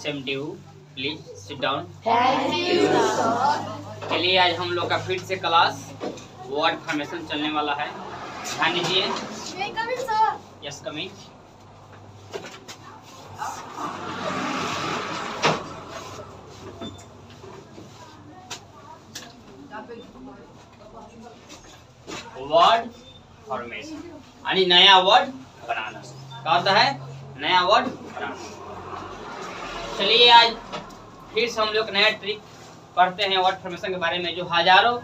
Same to you, please sit down. Thank you sir. चलिए आज हम लोग का फिर से क्लास वर्ड फॉर्मेशन चलने वाला है। ध्यान दीजिए। Yes coming. वर्ड फॉर्मेशन यानी नया वर्ड बनाना। क्या होता है? नया वर्ड बनाना। चलिए आज फिर से हम लोग नया ट्रिक पढ़ते हैं वर्ड फॉर्मेशन के बारे में, जो हजारों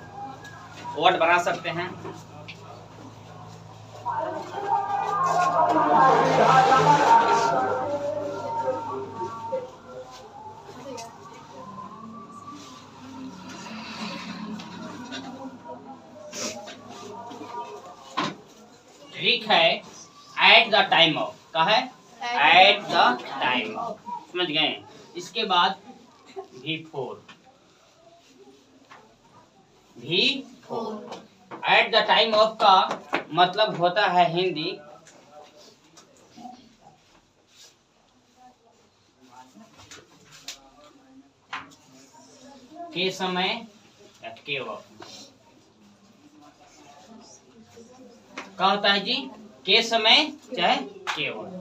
वर्ड बना सकते हैं। ट्रिक है एट द टाइम ऑफ। क्या है? Eight the time of. समझ गए? इसके बाद before. Eight the time of का मतलब होता है हिंदी के समय या के वक्त। क्या होता है जी? के समय चाहे के वक्त।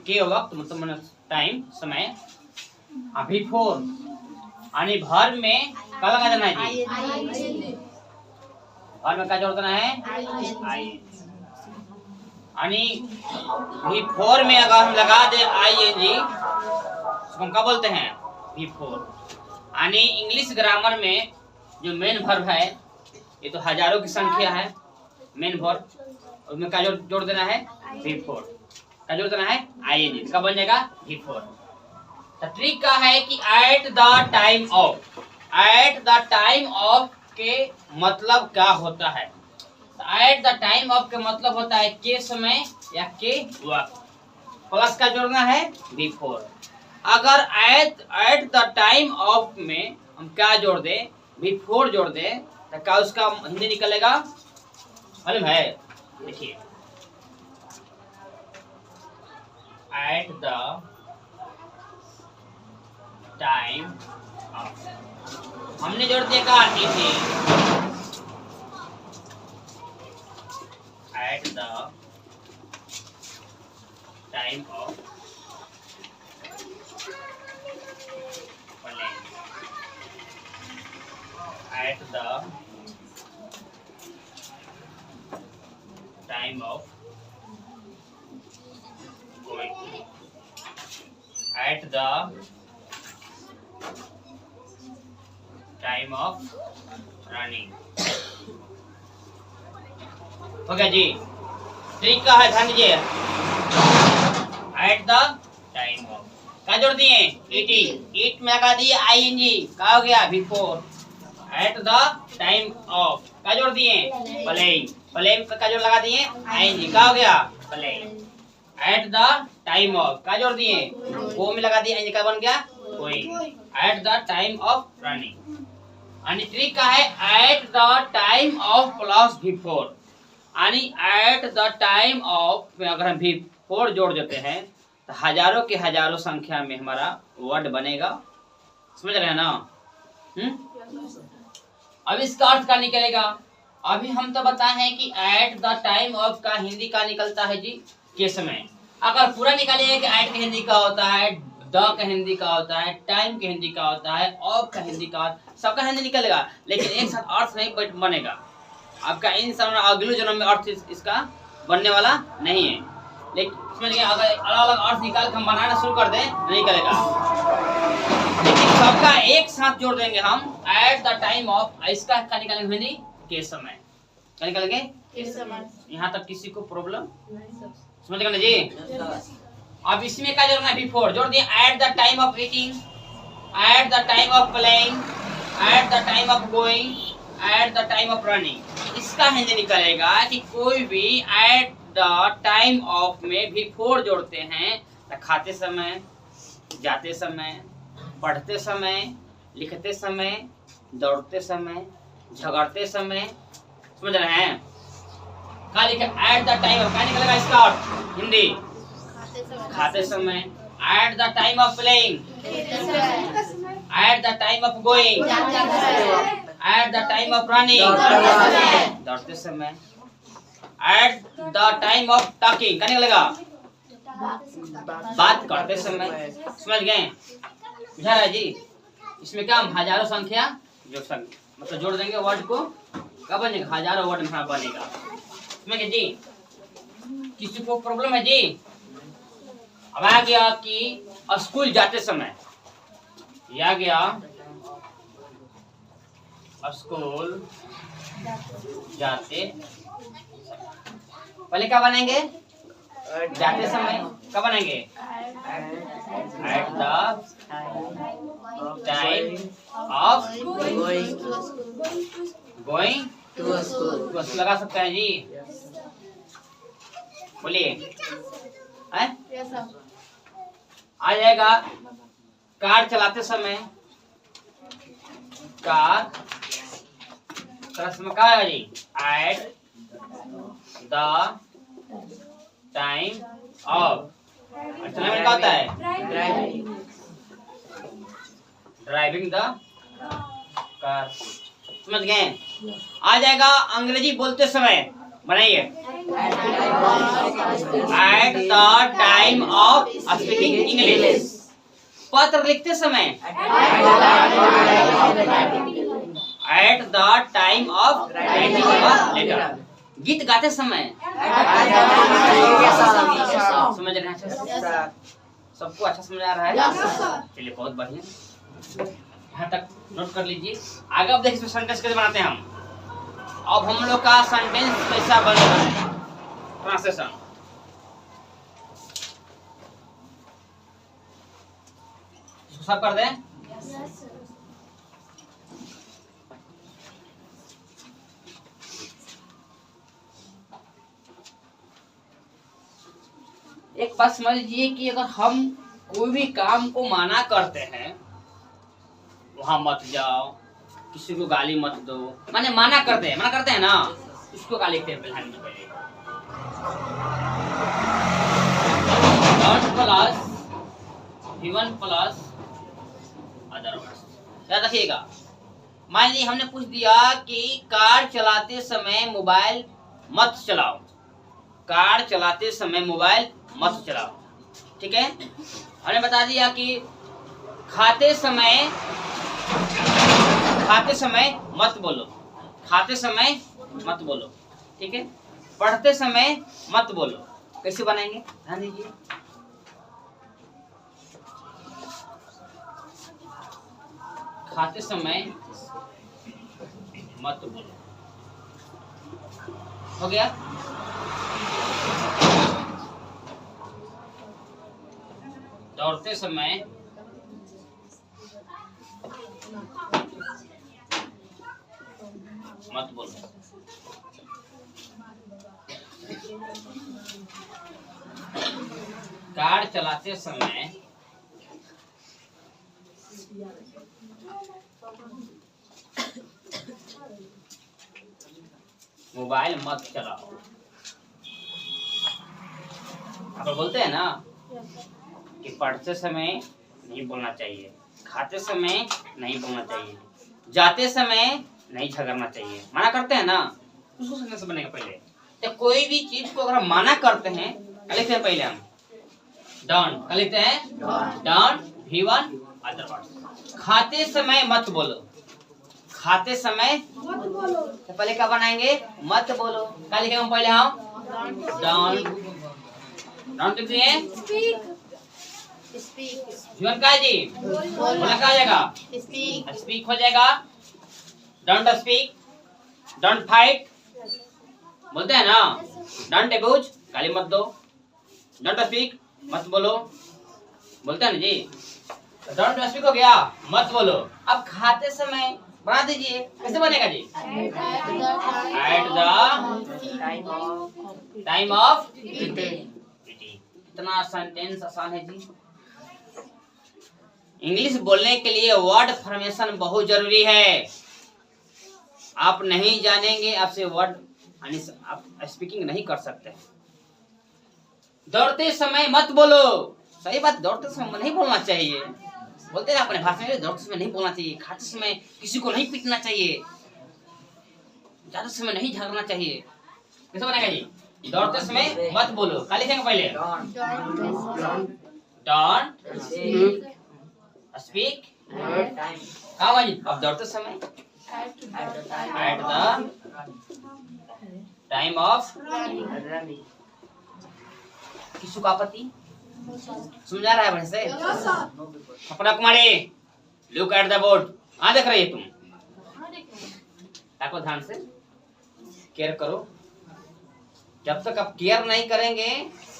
के वक्त मतलब टाइम, समय। बिफोर यानी भर में क्या लगा देना है जी? भर में क्या जोड़ देना है? आई। यानी बिफोर में अगर हम लगा दे ING उसको हम क्या बोलते हैं? बिफोर। यानी इंग्लिश ग्रामर में जो मेन वर्ब है, ये तो हजारों की संख्या है मेन वर्ब, उसमें क्या जोड़ देना है? बिफोर। क्या जोड़ देना है? ING। कब बन जाएगा? बिफोर। तो ट्रिक का है कि eight the time of. Eight the time of के मतलब क्या होता है? एट द टाइम ऑफ के मतलब होता है के समय या के वक्त, प्लस का जोड़ना है बिफोर। अगर एट द टाइम ऑफ में हम क्या जोड़ दे? बिफोर जोड़ दे, तो क्या उसका हिंदी निकलेगा? मालूम है? देखिए, एट द टाइम ऑफ हमने जोड़ दिया का eight the time of at the time of going, at the time of running। हो गया जी? ट्रिक का है, ध्यान दीजिए। एट द टाइम ऑफ क्या जोड़ दिए? इट में लगा दिए ING। क्या हो गया? Before. Eight the time of क्या जोड़ दिए? प्लेइंग। प्लेइंग पे क्या जोड़ लगा दिए? ING। क्या हो गया? Playing. Eight the time of क्या जोड़ दिए? गो में लगा दिए ING। क्या बन गया? Going. Eight the time of running. यानी ट्रिक का है eight the time of plus before. यानी एट द टाइम ऑफ में अगर हम बिफोर जोड़ देते हैं तो हजारों के हजारों संख्या में हमारा वर्ड बनेगा। समझ रहे हैं ना? अब इसका अर्थ क्या निकलेगा? अभी हम तो बताए हैं कि एट द टाइम ऑफ का हिंदी का निकलता है जी के समय। अगर पूरा निकालिएगा कि एट का हिंदी का होता है, द का हिंदी का होता है, टाइम का हिंदी का होता है, ऑफ का हिंदी का, सबका हिंदी निकलेगा, लेकिन एक साथ अर्थ नहीं बनेगा। आपका इन समय अगले जन्म में अर्थ इसका बनने वाला नहीं है। लेकिन समझ गए? अगर अलग अलग अर्थ निकाल के हम बनाना शुरू कर दें नहीं निकलेगा, लेकिन सबका एक साथ जोड़ देंगे हम एट द टाइम ऑफ। इसका क्या निकालेंगे हिंदी? के समय। क्या निकालेंगे? के समय। यहाँ तक किसी को प्रॉब्लम समझ गए ना जी? अब इसमें क्या जोड़ना है? बिफोर जोड़ दिए। Eight the time of eating, eight the time of playing, eight the time of going, eight the time of running. इसका हिंदी निकलेगा कि कोई भी एट द टाइम ऑफ में बिफोर जोड़ते हैं तो खाते समय, जाते समय, पढ़ते समय, लिखते समय, दौड़ते समय, झगड़ते समय। समझ रहे हैं? क्या लिखा? एट द टाइम ऑफ क्या निकलेगा इसका अर्थ हिंदी? खाते समय, at the time of playing, eight the time of going, eight the time of running, दौड़ते समय, at the time of talking, करने लगा बात करते समय। समझ गए? बुझा रहा है जी? इसमें क्या हम हजारों संख्या जो मतलब जोड़ देंगे वर्ड को, कब बनेगा? हजारों वर्ड में बनेगा। समझ गए जी? किसी को प्रॉब्लम है जी? अब आ गया कि स्कूल जाते समय, ये आ गया स्कूल जाते, पहले क्या बनेंगे? जाते समय कब बनेंगे? At the time of going to school लगा सकते हैं जी? बोलिए। आ जाएगा कार चलाते समय, कार समय क्या आएगा जी? एट द टाइम ऑफ, चलने में क्या होता है? Driving the car. समझ गए? आ जाएगा अंग्रेजी बोलते समय, बनाइए at the time of speaking English. पत्र लिखते समय at the time of writing a letter. गीत गाते समय समझ रहे हैं? सबको अच्छा समझ आ रहा है? चलिए बहुत बढ़िया, यहाँ तक नोट कर लीजिए। आगे अब देखिए इसमें सेंटेंस कैसे बनाते हैं हम। अब हम लोग का सेंटेंस कैसा बन रहा है, ट्रांसलेशन। सब कर दें। एक बात समझ लीजिए कि अगर हम कोई भी काम को माना करते हैं, वहां मत जाओ, किसी को गाली मत दो, माने मना करते हैं ना, उसको गाली लिखते हैं पहले। Plus V1 plus other words. याद रखिएगा। मान लीजिए हमने पूछ दिया कि कार चलाते समय मोबाइल मत चलाओ, कार चलाते समय मोबाइल मत चलाओ, ठीक है। हमने बता दिया कि खाते समय मत बोलो, खाते समय मत बोलो, ठीक है। पढ़ते समय मत बोलो, कैसे बनाएंगे ध्यान दीजिए। खाते समय मत बोलो, हो गया। दौड़ते समय मत बोलो, कार चलाते समय मोबाइल मत चलाओ। आप बोलते हैं ना कि पढ़ते समय नहीं बोलना चाहिए, खाते समय नहीं बोलना चाहिए, जाते समय नहीं झगड़ना चाहिए, मना करते हैं ना, उसको सेंटेंस बनेगा। पहले तो कोई भी चीज को अगर हम मना करते हैं, लिखते हैं पहले हम डोंट, लिखते हैं डोंट V1 अदर वर्ड्स। खाते समय मत बोलो, खाते समय मत बोलो, तो पहले क्या बनाएंगे? मत बोलो। क्या लिखेंगे हम पहले? हम डोंट लिखते हैं। जीवन का जी बोलना क्या हो जाएगा? स्पीक हो जाएगा। डोंट स्पीक, डोंट फाइट, बोलते हैं ना। डोंट अब्यूज, गाली मत दो। डोंट स्पीक, मत बोलो, बोलते हैं ना जी। डोंट स्पीक हो गया, मत बोलो। अब खाते समय बना दीजिए, कैसे बनेगा जी? At the time of eating. इतना सेंटेंस आसान है जी। इंग्लिश बोलने के लिए वर्ड फॉर्मेशन बहुत जरूरी है। आप नहीं जानेंगे, आपसे वर्ड आप स्पीकिंग नहीं कर सकते। दौड़ते समय मत बोलो। सही बात, दौड़ते समय नहीं बोलना चाहिए। बोलते हैं अपने भाषा में, दौड़ते समय नहीं बोलना चाहिए, खाते समय किसी को नहीं पीटना चाहिए, ज्यादा समय नहीं झगड़ना चाहिए। कैसे बनेगा जी? दौड़ते समय मत बोलो। क्या लिखेंगे पहले? डोंट स्पीक हाँ भाई। अब दौड़ते समय एट द टाइम ऑफ किसु का आपत्ति समझा रहा है बढ़े से? अपना कुमारी लुक एट द बोर्ड। हाँ देख रही है तुम? देखो ध्यान से, केयर करो। जब तक आप केयर नहीं करेंगे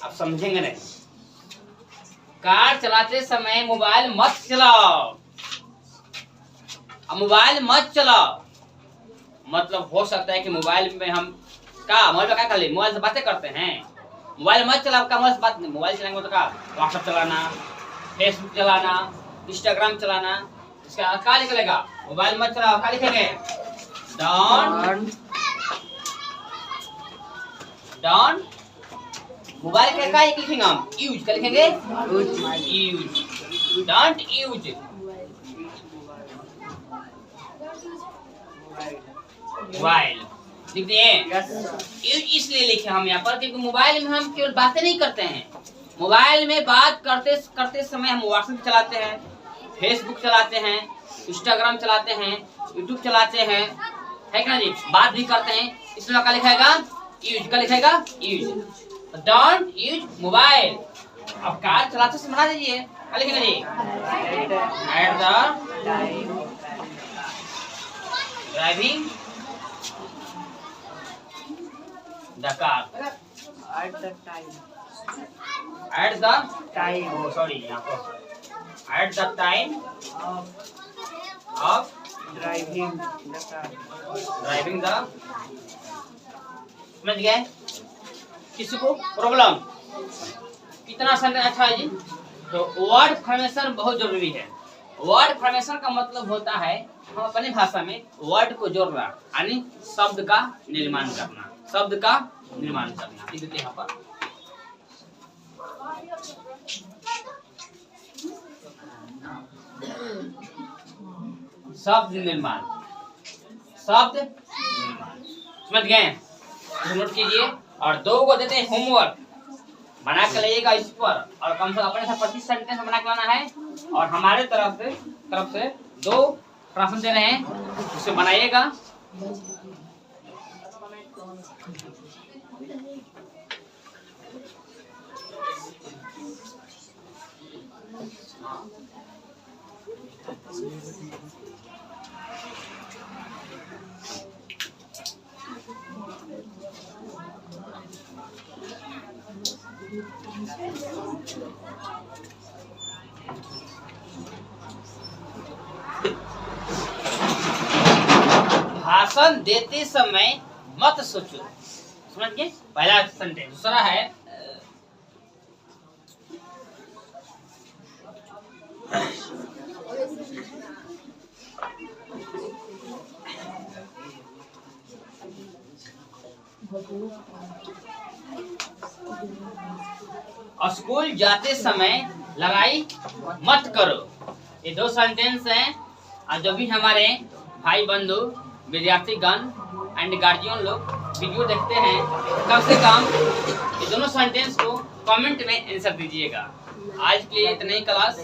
आप समझेंगे नहीं। कार चलाते समय मोबाइल मत चलाओ। अब मोबाइल मत चलाओ मतलब हो सकता है कि मोबाइल में हम मोबाइल में क्या कर ले, मोबाइल से बातें करते हैं। मोबाइल मत चलाओ का मोबाइल से बात नहीं। मोबाइल चलाएंगे तो क्या, व्हाट्सएप चलाना, फेसबुक चलाना, इंस्टाग्राम चलाना, इसका क्या निकलेगा? मोबाइल मत चलाओ। क्या लिखेंगे? डोंट मोबाइल का क्या लिखेंगे हम? यूज। क्या लिखेंगे? यूज। Don't use mobile. लिख दिए? यूज इसलिए लिखे हम यहाँ पर क्योंकि मोबाइल में हम केवल बातें नहीं करते हैं। मोबाइल में बात करते करते समय हम व्हाट्सएप चलाते हैं, फेसबुक चलाते हैं, इंस्टाग्राम चलाते हैं, यूट्यूब चलाते हैं, है क्या जी? बात भी करते हैं। इसमें क्या लिखेगा? यूज। क्या लिखेगा? यूज। Don't use mobile. अब कार चलाते समय बना दीजिए। क्या लिखेगा जी? At the driving the car. At the time. At the Time. Sorry यहाँ पर at the time of Driving the car. Driving the. समझ गए? किसी को प्रॉब्लम? कितना सेंटेंस अच्छा है जी? तो वर्ड फॉर्मेशन बहुत जरूरी है। वर्ड फॉर्मेशन का मतलब होता है हम अपनी भाषा में वर्ड को जोड़ना, यानी शब्द का निर्माण करना। शब्द का निर्माण करना। देखते हैं यहाँ पर शब्द निर्माण। शब्द निर्माण समझ गए? तो नोट कीजिए। और 2 को देते हैं होमवर्क, बना के लाइएगा इस पर, और कम से कम अपने से 25 सेंटेंस बना के लाना है। और हमारे तरफ से 2 प्रश्न दे रहे हैं, उसे बनाइएगा। भाषण देते समय मत सोचो। समझ गए? पहला सेंटेंस। दूसरा है स्कूल जाते समय लड़ाई मत करो। ये 2 सेंटेंस हैं। और जो भी हमारे भाई बंधु विद्यार्थीगण एंड गार्जियन लोग वीडियो देखते हैं, कम से कम ये दोनों सेंटेंस को कमेंट में आंसर दीजिएगा। आज के लिए इतनी क्लास।